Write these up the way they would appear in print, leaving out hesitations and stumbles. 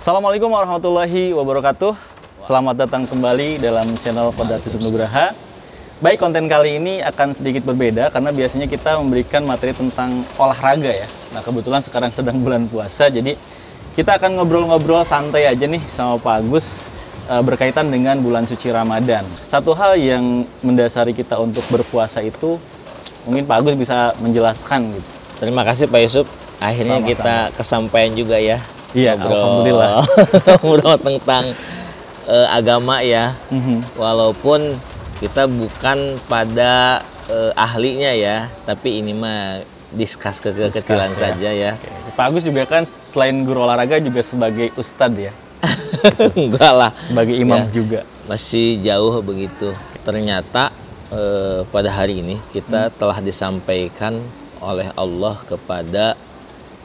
Assalamualaikum warahmatullahi wabarakatuh. Selamat datang kembali dalam channel Qaddatus Nugraha. Baik, konten kali ini akan sedikit berbeda karena biasanya kita memberikan materi tentang olahraga ya. Nah, kebetulan sekarang sedang bulan puasa, jadi kita akan ngobrol-ngobrol santai aja nih sama Pak Agus berkaitan dengan bulan suci Ramadan. Satu hal yang mendasari kita untuk berpuasa itu mungkin Pak Agus bisa menjelaskan gitu. Terima kasih Pak Yusuf. Akhirnya Sama-sama. kita kesampaian juga ya. Iya, alhamdulillah. Ngobrol tentang agama ya. Walaupun kita bukan pada ahlinya ya, tapi ini mah diskus kecil-kecilan saja ya. Oke. Pak Agus juga kan selain guru olahraga juga sebagai ustadz ya. Enggak lah. Sebagai imam Ya, juga. masih jauh begitu. Ternyata pada hari ini kita telah disampaikan oleh Allah kepada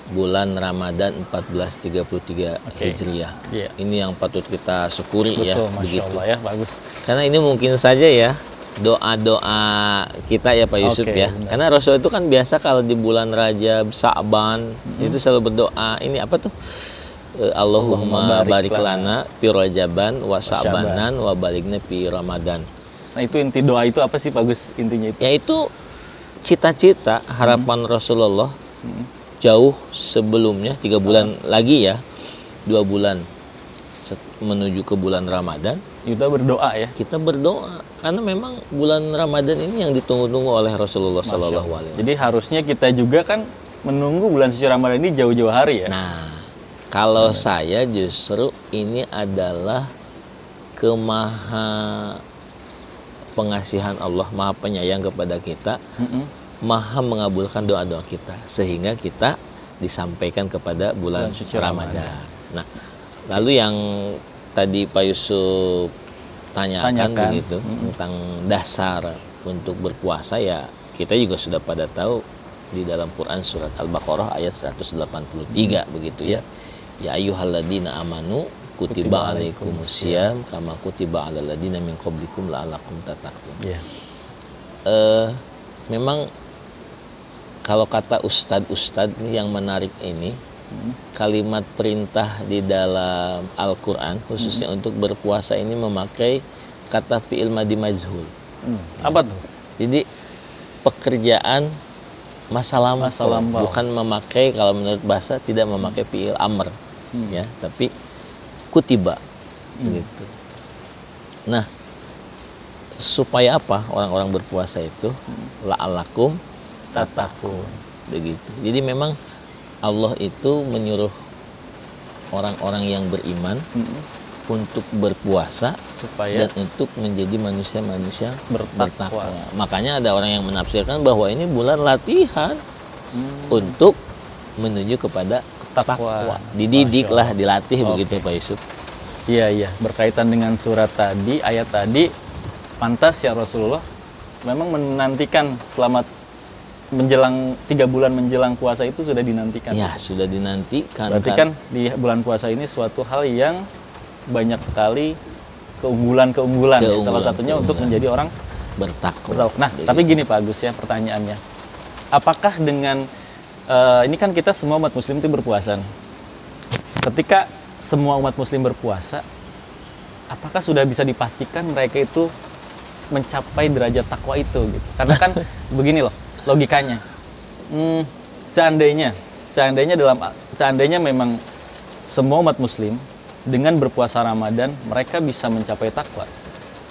bulan Ramadan 1433 Hijriah. Iya. Ini yang patut kita syukuri. Betul, ya, Masya begitu. Allah ya, bagus. Karena ini mungkin saja ya doa-doa kita ya Pak Yusuf Oke, ya. benar. Karena Rasul itu kan biasa kalau di bulan Rajab, Sa'ban itu selalu berdoa. Ini apa tuh? Allahumma barik lana fi Rajaban wa Sa'banan wa balikna fi Ramadan. Nah, itu inti doa itu apa sih Pak Agus intinya itu? Yaitu cita-cita harapan Rasulullah jauh sebelumnya 3 bulan lagi ya, 2 bulan menuju ke bulan Ramadan. Kita berdoa ya. Kita berdoa karena memang bulan Ramadan ini yang ditunggu-tunggu oleh Rasulullah Sallallahu Alaihi Wasallam. Jadi harusnya kita juga kan menunggu bulan suci Ramadan ini jauh-jauh hari ya. Nah, kalau saya justru ini adalah kemaha pengasihan Allah, maha penyayang kepada kita, maha mengabulkan doa-doa kita, sehingga kita disampaikan kepada bulan suci Ramadan. Nah, lalu yang tadi Pak Yusuf tanyakan begitu tentang dasar untuk berpuasa ya, kita juga sudah pada tahu di dalam Quran surat Al-Baqarah ayat 183 begitu ya. Ya ayyuhalladzina amanu kutiba alaikumusiyam kama kutiba alal ladzina min qablikum la'allakum tattaqun. Iya. Memang kalau kata ustadz nih yang menarik ini, kalimat perintah di dalam Al-Quran khususnya untuk berpuasa ini memakai kata fi'il madi majhul. Apa tuh? Jadi pekerjaan masa lampau, bukan memakai, kalau menurut bahasa tidak memakai fi'il amr ya, tapi kutiba gitu. Nah, supaya apa orang-orang berpuasa itu? La'alakum tattaqun begitu. Jadi memang Allah itu menyuruh orang-orang yang beriman untuk berpuasa Supaya dan untuk menjadi manusia-manusia bertakwa. Makanya ada orang yang menafsirkan bahwa ini bulan latihan untuk menuju kepada takwa. Dididiklah, dilatih begitu Pak Yusuf. Iya, iya. Berkaitan dengan surat tadi, ayat tadi, pantas ya Rasulullah memang menantikan selamat menjelang 3 bulan menjelang puasa itu sudah dinantikan. Ya, sudah dinantikan. Berarti kan di bulan puasa ini suatu hal yang banyak sekali keunggulan-keunggulan ya. Salah satunya untuk menjadi orang bertakwa. Nah, tapi gini Pak Agus ya pertanyaannya. Apakah dengan ini kan kita semua umat muslim itu berpuasa nih. Ketika semua umat muslim berpuasa, apakah sudah bisa dipastikan mereka itu mencapai derajat takwa itu gitu? Karena kan begini loh logikanya. Seandainya memang semua umat muslim dengan berpuasa Ramadan mereka bisa mencapai takwa,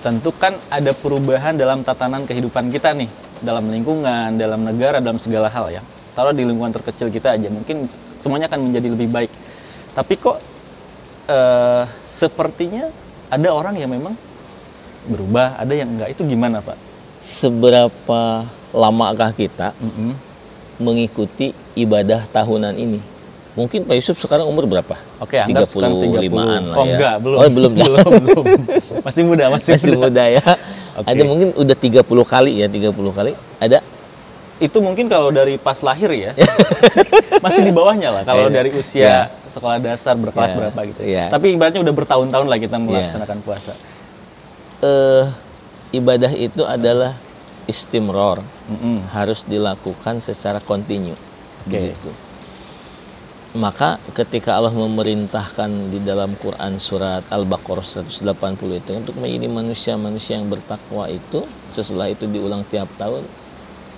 tentu kan ada perubahan dalam tatanan kehidupan kita nih, dalam lingkungan, dalam negara, dalam segala hal ya. Taruh di lingkungan terkecil kita aja, mungkin semuanya akan menjadi lebih baik. Tapi kok sepertinya ada orang yang memang berubah, ada yang enggak. Itu gimana Pak? Seberapa lamakah kita mengikuti ibadah tahunan ini? Mungkin Pak Yusuf sekarang umur berapa? Oke, anggap 35-an lah oh, ya. enggak, belum. Oh, belum. belum. Masih muda. Masih muda ya. Oke. Ada mungkin udah 30 kali ya, 30 kali. Ada? Itu mungkin kalau dari pas lahir ya. Masih di bawahnya lah kalau dari usia sekolah dasar berkelas berapa gitu. Tapi ibaratnya udah bertahun-tahun lah kita melaksanakan puasa. Ibadah itu adalah istimror, harus dilakukan secara kontinu. Begitu. Maka ketika Allah memerintahkan di dalam Quran surat Al-Baqarah 180 itu untuk menjadi manusia-manusia yang bertakwa itu, setelah itu diulang tiap tahun,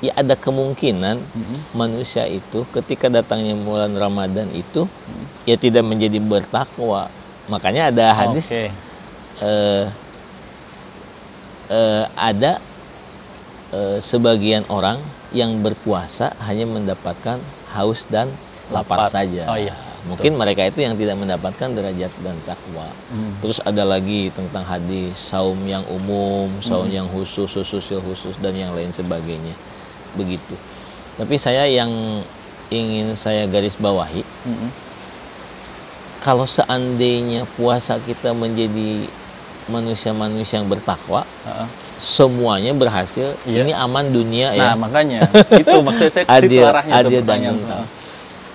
ya ada kemungkinan manusia itu ketika datangnya bulan Ramadan itu ya tidak menjadi bertakwa. Makanya ada hadis ada sebagian orang yang berpuasa hanya mendapatkan haus dan lapar saja. Oh, iya. Mungkin mereka itu yang tidak mendapatkan derajat dan takwa. Terus ada lagi tentang hadis saum yang umum, saum yang khusus, dan yang lain sebagainya. Begitu. Tapi saya yang ingin saya garis bawahi, kalau seandainya puasa kita menjadi manusia-manusia yang bertakwa, semuanya berhasil, ini aman dunia ya. Nah, makanya itu maksud saya adil, arahnya adil dan mental.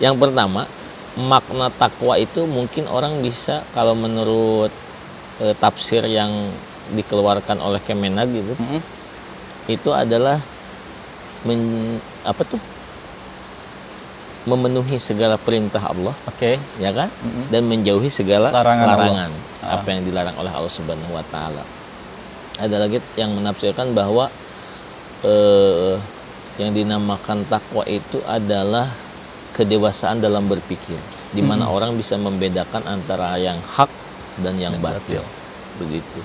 Yang pertama, makna takwa itu mungkin orang bisa, kalau menurut tafsir yang dikeluarkan oleh Kemenag gitu, itu adalah memenuhi segala perintah Allah, ya kan, dan menjauhi segala larangan apa yang dilarang oleh Allah Subhanahu Wa Taala. Ada lagi yang menafsirkan bahwa yang dinamakan takwa itu adalah kedewasaan dalam berpikir, di mana orang bisa membedakan antara yang hak dan yang batil. Begitu.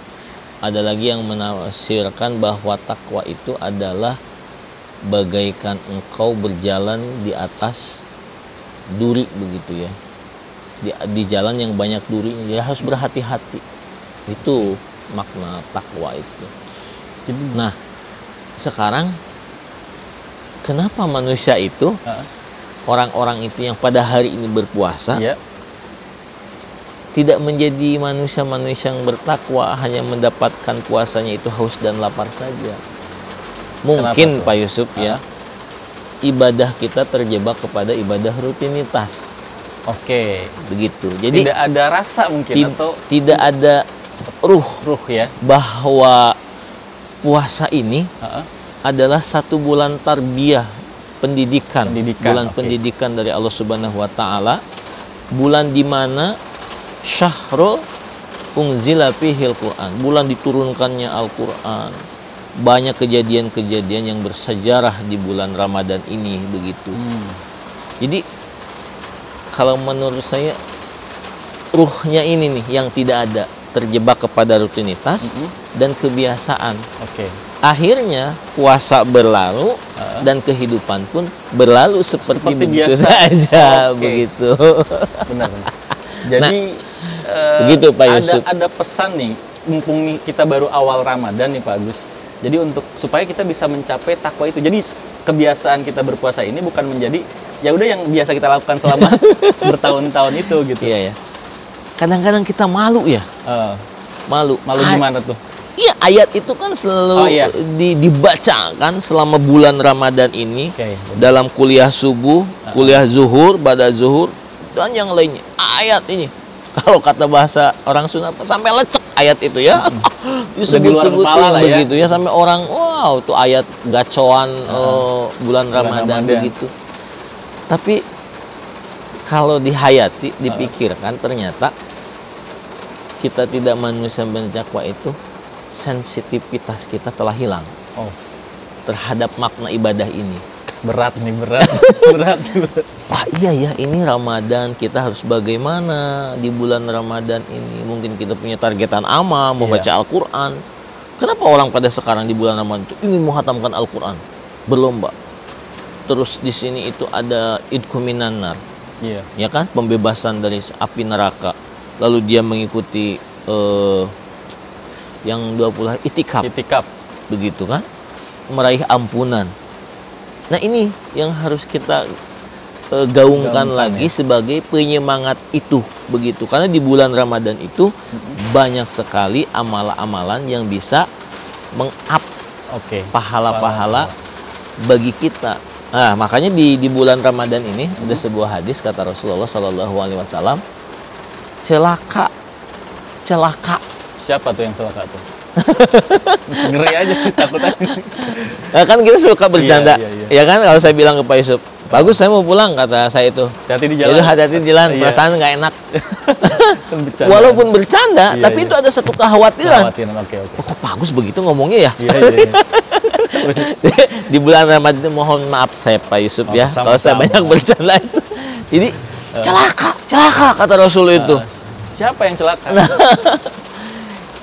Ada lagi yang menafsirkan bahwa takwa itu adalah bagaikan engkau berjalan di atas duri, begitu ya. Di jalan yang banyak durinya, dia harus berhati-hati. Itu makna takwa itu. Nah, sekarang kenapa manusia itu, orang-orang itu yang pada hari ini berpuasa, tidak menjadi manusia-manusia yang bertakwa, hanya mendapatkan puasanya itu haus dan lapar saja? Mungkin Pak Yusuf ya, ibadah kita terjebak kepada ibadah rutinitas. Begitu. Jadi tidak ada rasa mungkin, atau tidak ada ruh ya, bahwa puasa ini adalah satu bulan tarbiyah, pendidikan. Bulan pendidikan dari Allah Subhanahu Wa Taala, bulan di mana syahrul unzila fihil Quran, bulan diturunkannya Al-Quran. Banyak kejadian-kejadian yang bersejarah di bulan Ramadan ini, begitu. Jadi kalau menurut saya ruhnya ini nih yang tidak ada, terjebak kepada rutinitas dan kebiasaan. Akhirnya puasa berlalu dan kehidupan pun berlalu seperti begitu saja, begitu. Benar. Jadi begitu Pak Yusuf. Ada pesan nih, mumpung kita baru awal Ramadan nih Pak Agus. Jadi supaya kita bisa mencapai takwa itu. Jadi kebiasaan kita berpuasa ini bukan menjadi ya udah yang biasa kita lakukan selama bertahun-tahun itu gitu. Iya ya. Kadang-kadang kita malu ya. Malu gimana tuh? Iya, ayat itu kan selalu dibacakan selama bulan Ramadan ini, dalam kuliah subuh, kuliah zuhur, pada zuhur, dan yang lainnya. Ayat ini, kalau kata bahasa orang Sunda, sampai lecek ayat itu ya. Disebut-sebutin begitu ya, sampai orang, wow, itu ayat gacoan bulan Ramadan begitu. Tapi kalau dihayati, dipikirkan, ternyata kita tidak manusia bertakwa itu, sensitivitas kita telah hilang terhadap makna ibadah ini. Berat. Wah iya ya, ini Ramadan, kita harus bagaimana di bulan Ramadan ini? Mungkin kita punya targetan amal, membaca Al-Quran. Kenapa orang pada sekarang di bulan Ramadan itu ingin menghatamkan Al-Quran, berlomba? Terus di sini itu ada idku minan nar, ya kan, pembebasan dari api neraka. Lalu dia mengikuti yang 20 itikaf, begitu kan, meraih ampunan. Nah ini yang harus kita gaungkan lagi sebagai penyemangat itu, begitu. Karena di bulan Ramadan itu banyak sekali amalan-amalan yang bisa meng-up pahala-pahala bagi kita. Nah makanya di bulan Ramadan ini ada sebuah hadis kata Rasulullah SAW, celaka. Siapa tuh yang celaka tuh? Ngeri aja, takut aja. Nah, kan kita suka bercanda. Ya kan, kalau saya bilang ke Pak Bagus, saya mau pulang, kata saya itu. Hati-hati di jalan. Jadi hati-hati di jalan, Iya. perasaan nggak enak. Kan bercanda. Walaupun bercanda, Iya, tapi iya. itu ada satu kekhawatiran. Oke. Oh, kok bagus begitu ngomongnya ya? Iya. Di bulan Ramadan mohon maaf saya Pak Yusuf ya, sama-sama. kalau saya banyak bercanda itu. Jadi celaka kata Rasul itu. Siapa yang celaka?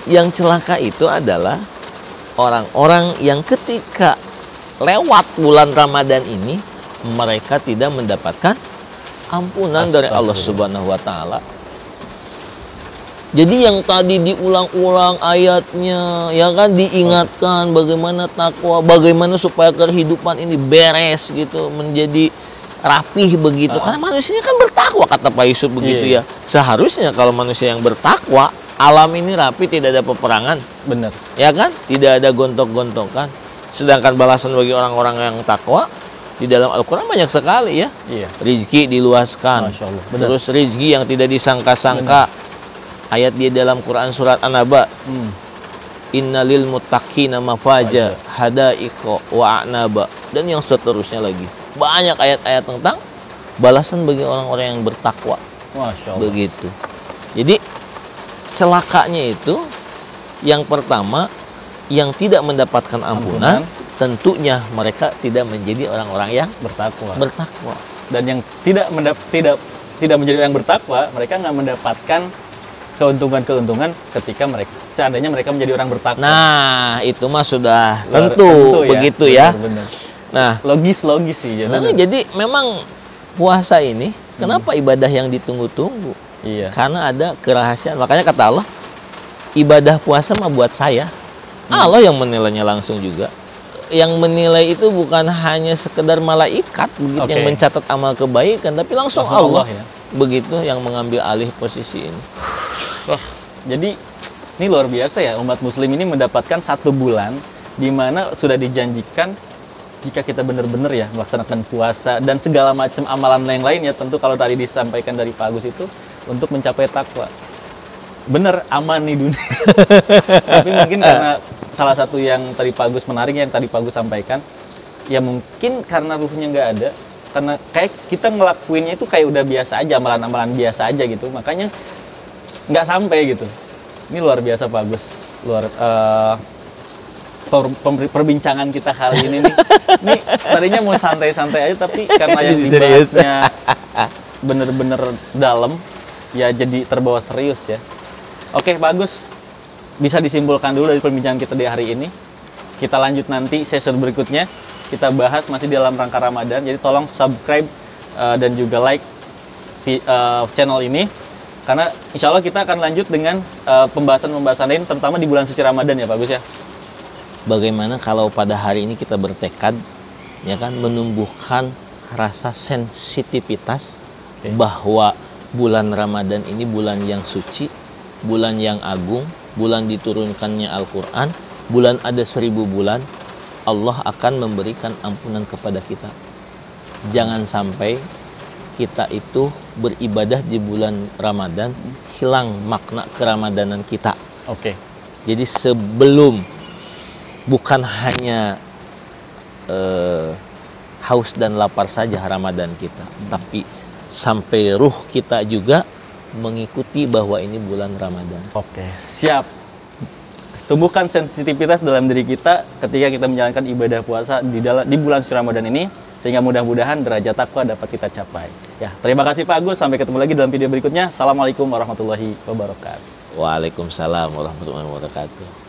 Yang celaka itu adalah orang-orang yang ketika lewat bulan Ramadan ini mereka tidak mendapatkan ampunan dari Allah Subhanahu wa taala. Jadi yang tadi diulang-ulang ayatnya, ya kan, diingatkan bagaimana takwa, bagaimana supaya kehidupan ini beres gitu, menjadi rapih begitu. Karena manusianya kan bertakwa, kata Pak Yusuf begitu ya. Seharusnya kalau manusia yang bertakwa, alam ini rapi, tidak ada peperangan. Benar. Ya kan? Tidak ada gontok-gontokan. Sedangkan balasan bagi orang-orang yang takwa di dalam Al-Quran banyak sekali ya. Iya. Rizki diluaskan. Masya Allah. Benar. Terus rizki yang tidak disangka-sangka. Ayat di dalam Quran surat An-Naba. Innalil muttaqina mafaja hadaiqa wa a'naba, dan yang seterusnya lagi. Banyak ayat-ayat tentang balasan bagi orang-orang yang bertakwa. Masya Allah. Begitu. Jadi celakanya itu yang pertama, yang tidak mendapatkan ampunan, tentunya mereka tidak menjadi orang-orang yang bertakwa. Dan yang tidak menjadi orang bertakwa, mereka nggak mendapatkan keuntungan ketika seandainya mereka menjadi orang bertakwa. Nah, itu mah sudah tentu begitu ya. Benar. Nah, logis sih. Jadi memang puasa ini kenapa ibadah yang ditunggu-tunggu? Iya. Karena ada kerahasiaan. Makanya kata Allah, ibadah puasa mah buat saya. Allah yang menilainya langsung juga. Yang menilai itu bukan hanya sekedar malaikat begitu yang mencatat amal kebaikan, tapi langsung Allah ya. Begitu yang mengambil alih posisi ini. Wah, jadi ini luar biasa ya, umat muslim ini mendapatkan 1 bulan di mana sudah dijanjikan jika kita benar-benar ya melaksanakan puasa dan segala macam amalan yang lain ya, tentu kalau tadi disampaikan dari Pak Agus itu untuk mencapai takwa. Bener, aman nih dunia. Tapi mungkin karena salah satu yang tadi Pak Agus menarik, yang tadi Pak Agus sampaikan, ya mungkin karena ruhnya nggak ada, karena kayak kita ngelakuinnya itu kayak udah biasa aja, amalan-amalan biasa aja gitu, makanya nggak sampai gitu. Ini luar biasa Pak Agus, perbincangan kita kali ini nih. Ini tadinya mau santai-santai aja, tapi karena yang dibahasnya bener-bener dalam, ya jadi terbawa serius ya. Oke Pak Agus, bisa disimpulkan dulu dari perbincangan kita di hari ini. Kita lanjut nanti session berikutnya, kita bahas masih dalam rangka Ramadan. Jadi tolong subscribe dan juga like channel ini, karena insya Allah kita akan lanjut dengan pembahasan-pembahasan lain, terutama di bulan suci Ramadan ya Pak Agus ya. Bagaimana kalau pada hari ini kita bertekad, ya kan, menumbuhkan rasa sensitivitas bahwa bulan Ramadan ini bulan yang suci, bulan yang agung, bulan diturunkannya Al-Quran, bulan ada 1000 bulan, Allah akan memberikan ampunan kepada kita. Jangan sampai kita itu beribadah di bulan Ramadan hilang makna keramadanan kita. Jadi sebelum, bukan hanya haus dan lapar saja Ramadan kita, tapi sampai ruh kita juga mengikuti bahwa ini bulan Ramadan. Siap. Tumbuhkan sensitivitas dalam diri kita ketika kita menjalankan ibadah puasa di bulan suci Ramadan ini, sehingga mudah-mudahan derajat takwa dapat kita capai. Ya, terima kasih Pak Agus. Sampai ketemu lagi dalam video berikutnya. Assalamualaikum warahmatullahi wabarakatuh. Waalaikumsalam warahmatullahi wabarakatuh.